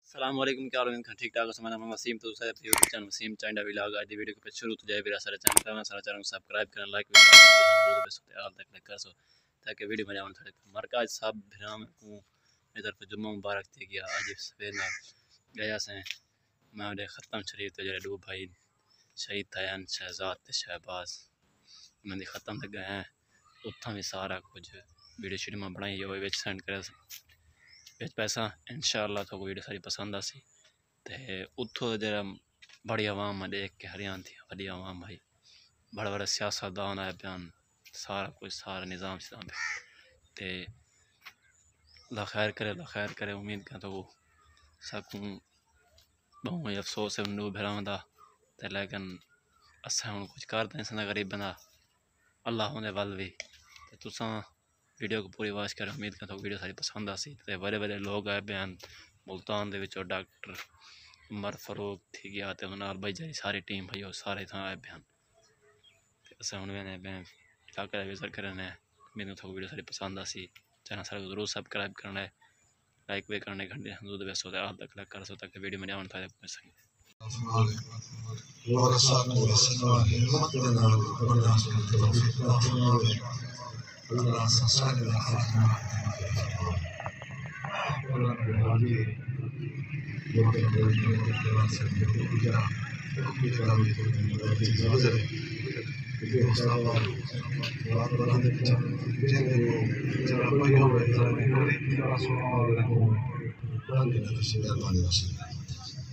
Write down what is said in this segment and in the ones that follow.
अस्सलाम वालेकुम, क्या हाल है? ठीक ठाक हो? मैं वसीम, तो यूट्यूब चैनल वसीम चाइंडा व्लॉग। आज वीडियो को शुरू तो जाए मेरा सारा चैनल सब्सक्राइब करना, लाइक भी करना, हाल तक लाइक कर सो ताकि वीडियो में आने थोड़े मरकज सब भराम को इधर पे जुम्मा मुबारक थी गया। आज सवेर ना गया से मैं उन्हें ख़त्म शरीफ तो जरा दो भाई शहीद थे शहजाद ते शहबाज उन्होंने ख़त्म तक गए हैं। उत्थां भी सारा कुछ वीडियो शीडियो में बनाई हुई विच सेंड करे विच पैसा इंशाअल्लाह तो वीडियो सारी पसंद आसी ते उतो जरा बड़ी आवाम में देख के हरियाणा थी बड़ी आवाम भाई बड़े बड़े सियासतदान आए बयान सारा कुछ सारा निज़ाम शिजाम ते खैर करे उम्मीद कर तो सकूँ बहुत अफसोस है उन्होंने भरावंदा ते लेकिन असा हम कुछ करते हैं गरीब बंदा अल्लाह होने वाल भी तुसा वीडियो को पूरी वाच कर उम्मीद करता हूँ वीडियो सारी पसंद आसी। तो बड़े बड़े लोग आए बयान मुल्तान दे विचों डॉक्टर उमर फारूक थी गया तो नाल भाई जारी सारी टीम भाई सारे इतना आए बयान अस हूँ बयान इलाके विजिट करने उम्मीद करता हूँ वीडियो सारी पसंद आसी। चैनल सारे को जरूर सब्सक्राइब करना है, लाइक भी करने घंटे दूध व्यस्त होता है हाल तक लाइक कर सो ताकि वीडियो में आने फायदा पहुँच सके।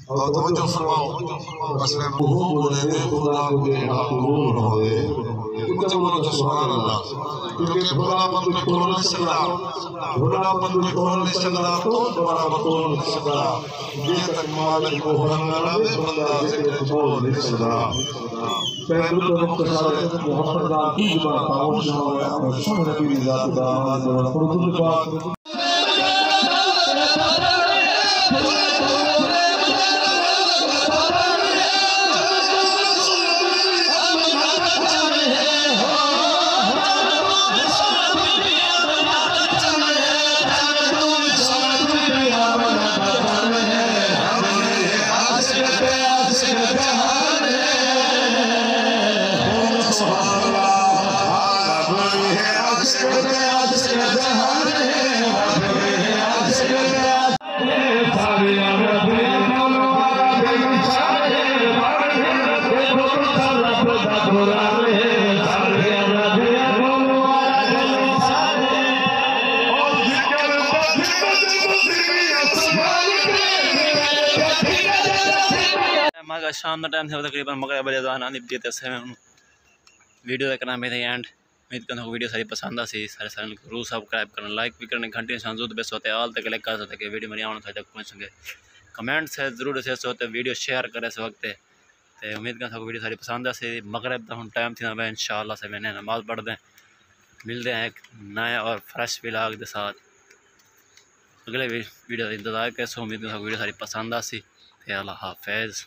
और तवज्जो फरमाओ मसले महबूब बोलेंगे खुदा को कबूल होवे कुछ बोलो तो सुभान अल्लाह क्योंकि खुदापन में कौन नहीं सकता खुदापन में कौन नहीं सकता तो बड़ा कौन नहीं सकता ये तक मालिक को होना रहे बंदा जिक्र बोल नहीं सकता पहलू तो मुख्तसर मोहम्मद की जुबान खामोश हो गया और सब नबी ज़ात दा और खुद पाक शाम का टाइम था तकरीबन मगरिब बजे आनी वीडियो देखना मेरे एंड उम्मीद करता हूँ वीडियो सारी पसंद आसी। सारे चैनल को जरूर सब्सक्राइब करना, लाइक भी करने घंटे संजूद बेस होते हाल तक लाइक कर सकते वीडियो मेरी आने तक पहुँच सके। कमेंट से जरूर से होते वीडियो शेयर करे इस वक्त तो उम्मीद करता हूँ वीडियो सारी पसंद आसी। मगरिब का हम टाइम थी मैं इंशाअल्लाह से मैंने नमाज पढ़ दें मिलते हैं एक नए और फ्रेश व्लॉग के साथ अगले वीडियो का इंतजार कर। उम्मीद करता हूँ वीडियो सारी पसंद आसी। अल्लाह हाफिज़।